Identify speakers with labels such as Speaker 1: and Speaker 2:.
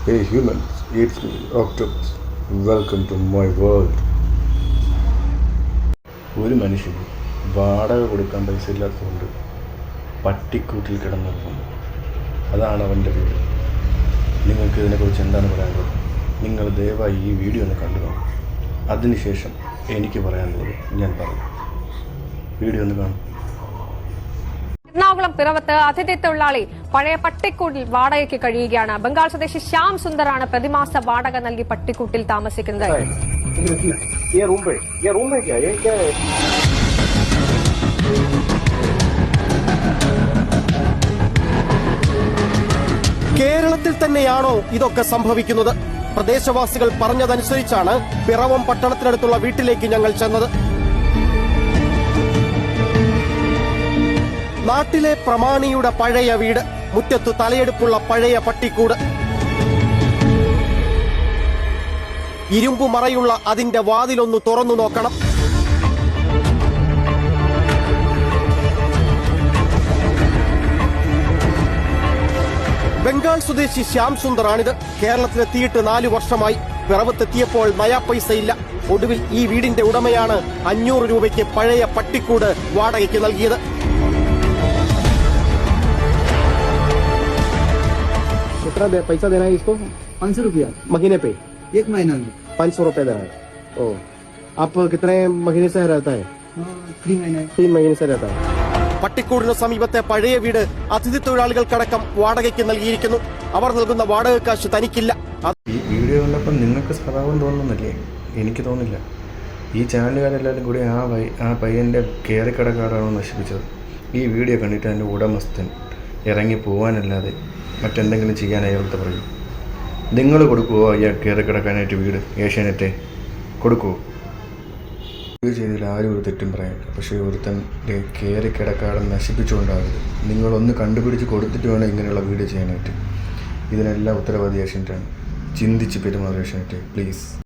Speaker 1: Hey humans, it's me, Octopus. Welcome to my world. ഒരു മനുഷ്യന് വാടക കൊടുക്കാൻ പൈസ ഇല്ലാത്തതുകൊണ്ട് പട്ടിക്കൂട്ടിൽ കിടന്നിരുന്നു. അതാണ് അവൻ്റെ വീട്. നിങ്ങൾക്ക് ഇതിനെക്കുറിച്ച് എന്താണ് പറയാനുള്ളത്? നിങ്ങൾ ദയവായി ഈ വീഡിയോ ഒന്ന് കണ്ടു നോക്കും. അതിനുശേഷം എനിക്ക് പറയാനുള്ളത് ഞാൻ പറയും. വീഡിയോ ഒന്ന് കാണും.
Speaker 2: എറണാകുളം പിറവത്ത് അതിഥി തൊഴിലാളി പഴയ പട്ടിക്കൂട്ടിൽ വാടകയ്ക്ക് കഴിയുകയാണ്. ബംഗാൾ സ്വദേശി ശ്യാം സുന്ദറാണ് പ്രതിമാസ വാടക നൽകി പട്ടിക്കൂട്ടിൽ താമസിക്കുന്നത്.
Speaker 3: കേരളത്തിൽ തന്നെയാണോ ഇതൊക്കെ സംഭവിക്കുന്നത്? പ്രദേശവാസികൾ പറഞ്ഞതനുസരിച്ചാണ് പിറവം പട്ടണത്തിനടുത്തുള്ള വീട്ടിലേക്ക് ഞങ്ങൾ ചെന്നത്. നാട്ടിലെ പ്രമാണിയുടെ പഴയ വീട്, മുറ്റത്തു തലയെടുപ്പുള്ള പഴയ പട്ടിക്കൂട്, ഇരുമ്പുമറയുള്ള അതിന്റെ വാതിലൊന്ന് തുറന്നു നോക്കണം. ബംഗാൾ സ്വദേശി ശ്യാം സുന്ദറാണിത്. കേരളത്തിലെത്തിയിട്ട് 4 വർഷമായി. പിറവത്തെത്തിയപ്പോൾ നയാ പൈസ ഇല്ല. ഒടുവിൽ ഈ വീടിന്റെ ഉടമയാണ് 500 രൂപയ്ക്ക് പഴയ പട്ടിക്കൂട് വാടകയ്ക്ക് നൽകിയത്. कितना पैसा देना है इसको?
Speaker 4: 500 रुपया
Speaker 3: महीने पे?
Speaker 4: 1 महीना में
Speaker 3: 500 रुपया देना है. ओ, आप कितने महीने से रहता है?
Speaker 4: 3 महीने
Speaker 3: 3 महीने से रहता है. പട്ടിക്കൂടിന് സമീപത്തെ പഴയ വീട് അതിഥി തൊഴിലാളികൾക്കടക്കം വാടകയ്ക്ക് നൽകിയിരിക്കുന്നു. അവർ നൽകുന്ന വാടക കാശ് തനിക്കില്ല.
Speaker 1: ഈ വീഡിയോ കണ്ടപ്പോൾ നിങ്ങൾക്ക് സ്വഭാവം തോന്നുന്നില്ലേ? എനിക്ക് തോന്നില്ല. ഈ ചാനലുകാരെല്ലാവരും കൂടി ആ പയ്യൻ്റെ കയറിക്കടക്കാരാണോ നശിപ്പിച്ചത്. ഈ വീഡിയോ കണ്ടിട്ട് എൻ്റെ ഉടമസ്ഥൻ ഇറങ്ങി പോകാനല്ലാതെ മറ്റെന്തെങ്കിലും ചെയ്യാൻ അയാൾക്ക് പറയും. നിങ്ങൾ കൊടുക്കുമോ അയാൾ കയറിക്കിടക്കാനായിട്ട് വീട്? ഏഷ്യാനെറ്റ് കൊടുക്കുമോ? ഇത് ചെയ്തതിൽ ആരും ഒരു തെറ്റും പറയാനില്ല. പക്ഷേ ഒരുത്തൻ കയറിക്കിടക്കാടൻ നശിപ്പിച്ചുകൊണ്ടാകരുത്. നിങ്ങളൊന്ന് കണ്ടുപിടിച്ച് കൊടുത്തിട്ട് വേണം ഇങ്ങനെയുള്ള വീഡിയോ ചെയ്യാനായിട്ട്. ഇതിനെല്ലാം ഉത്തരവാദി ഏഷ്യാനെറ്റാണ്. ചിന്തിച്ച് പെരുമാറും ഏഷ്യാനെറ്റ്, പ്ലീസ്.